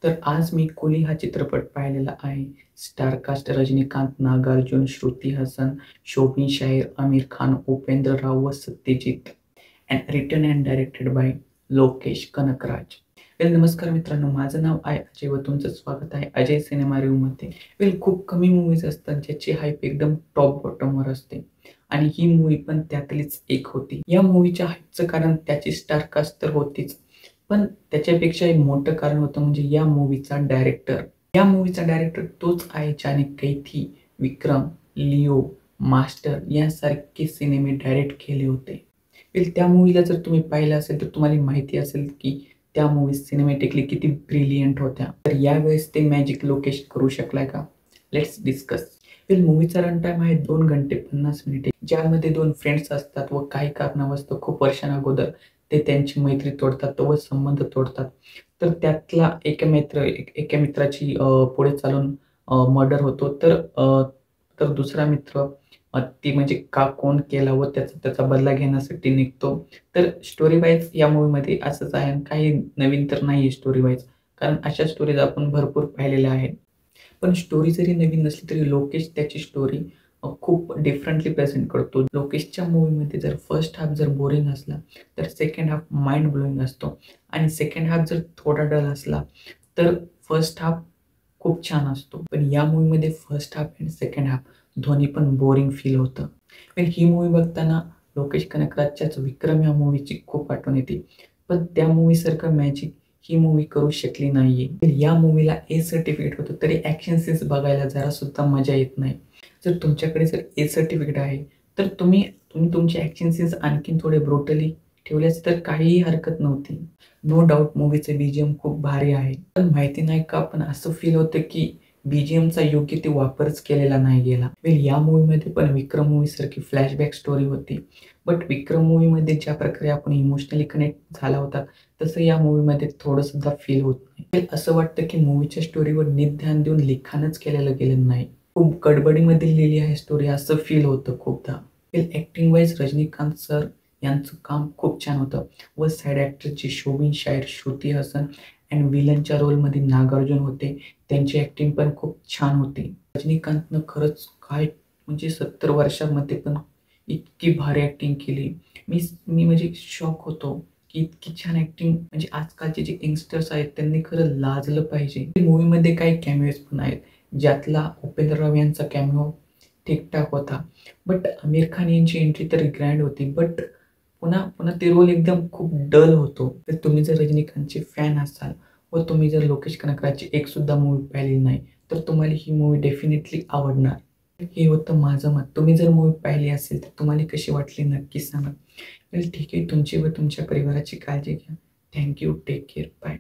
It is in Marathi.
तर आज मी कुली हा चित्रपट पाहिलेला आहे. स्टार कास्ट रजनीकांत, नागार्जुन, श्रुती हसन, शोभन शाहीर, आमिर खान, उपेंद्र राव व Satyajit and written and directed by Lokesh Kanagaraj. नमस्कार मित्रांनो, माझं नाव आहे अजय व तुमचं स्वागत आहे अजय सिनेमा रिव्ह्यूमध्ये. खूप कमी मूव्हीज असतात ज्याची हाईप एकदम टॉप बॉटमवर असते आणि ही मूव्ही पण त्यातलीच एक होती. या मूव्हीच्या हाईपचं कारण त्याची स्टार कास्ट तर होतीच, पण त्याच्यापेक्षा एक मोठं कारण होतं म्हणजे या मूव्हीचा डायरेक्टर. या मूव्हीचा डायरेक्टर तोच आहे ज्याने कैथी, विक्रम, लिओ, मास्टर यासारखे सिनेमे डायरेक्ट केले होते. त्या मूव्हीला जर तुम्ही पाहिलं असेल तर तुम्हाला माहिती असेल की त्या मूव्ही सिनेमॅटिकली किती ब्रिलियंट होत्या. तर यावेळेस ते मॅजिक लोकेश करू शकलाय का? Let's discuss. मूव्हीचा रन टाइम आहे 2 घंटे 50 मिनिटे, ज्यामध्ये 2 फ्रेंड्स असतात व काही कारणावस्तव खूप वर्षांअगोदर ते त्यांची मैत्री तोडतात व संबंध तोडतात. तर त्यातला एका मित्राची पुढे चालून मर्डर होतो. तर दुसरा मित्र ती म्हणजे का कोण केला व त्याचा बदला घेण्यासाठी निघतो. तर स्टोरी वाईज या मूव्हीमध्ये असंच आहे, काही नवीन तर नाही स्टोरी वाईज, कारण अशा स्टोरीज आपण भरपूर पाहिलेल्या आहेत. पण स्टोरी जरी नवीन नसली तरी लोकेश त्याची स्टोरी खूप डिफरंटली प्रेझेंट करतो. लोकेशच्या मूव्हीमध्ये जर फर्स्ट हाफ जर बोरिंग असला तर सेकंड हाफ माइंड ब्लोइंग असतो आणि सेकंड हाफ जर थोडा डल असला तर फर्स्ट हाफ खूप छान असतो. पण या मूव्हीमध्ये फर्स्ट हाफ आणि सेकंड हाफ दोन्ही पण बोरिंग फील होतं. ही मूव्ही बघताना लोकेश कनकराजच्याच विक्रम या मूव्हीची खूप आठवण येते. पण त्या मूव्हीसारखं मॅजिक ही मूव्ही करू शकली नाहीये. या मूव्हीला ए सर्टिफिकेट होतं तरी ॲक्शन सीन्स बघायला जरा सुद्धा मजा येत नाही. जर तुमच्याकडे जर ए सर्टिफिकेट आहे तर तुम्ही तुमचे ॲक्शन सीन्स आणखीन थोडे ब्रुटली ठेवले असते तर काहीही हरकत नव्हती. नो डाऊट मूव्हीचं बीजीएम खूप भारी आहे. पण माहिती नाही का, पण असं फील होतं की बीजीएमचा योग्य ते वापरच केलेला नाही गेला. या मूव्हीमध्ये पण विक्रम मूव्हीसारखी फ्लॅशबॅक स्टोरी होती. बट विक्रम मूव्हीमध्ये ज्या प्रकारे आपण इमोशनली कनेक्ट झाला होता तसं या मूव्हीमध्ये थोडं सुद्धा फील होत नाही. असं वाटतं की मूव्हीच्या स्टोरीवर नीट ध्यान देऊन लिखाणच केलेलं गेलं नाही. खूप गडबडीमध्ये लिहिली आहे स्टोरी असं फील होतं खूपदा. ॲक्टिंग वाईज रजनीकांत सर यांचं काम खूप छान होतं व साईड ॲक्टरची शोभन शाहीर, श्रुती हसन अँड विलनच्या रोलमध्ये नागार्जुन होते. त्यांची ॲक्टिंग पण खूप छान होती. रजनीकांतनं खरंच काय म्हणजे 70 वर्षांमध्ये पण इतकी भारी ॲक्टिंग केली. मी म्हणजे शॉक होतो की इतकी छान ॲक्टिंग, म्हणजे आजकालचे जे यंगस्टर्स आहेत त्यांनी खरं लाजलं पाहिजे. मूव्हीमध्ये काही कॅमेओज पण आहेत, ज्यातला उपेंद्र राव यांचा कॅमेओ ठीकठाक होता. बट आमिर खान यांची एंट्री तर ग्रँड होती. बट पुन्हा ते रोल एकदम खूप डल होतो. तर तुम्ही जर रजनीकांतचे फॅन असाल व तुम्ही जर लोकेश कनकराजची एक सुद्धा मूव्ही पाहिलेली नाही तर तुम्हाला ही मूव्ही डेफिनेटली आवडणार. हे होतं माझं मत. तुम्ही जर मूव्ही पाहिली असेल तर तुम्हाला कशी वाटली नक्की सांगा. ठीक आहे. तुमची व तुमच्या परिवाराची काळजी घ्या. Thank you. Take care. Bye.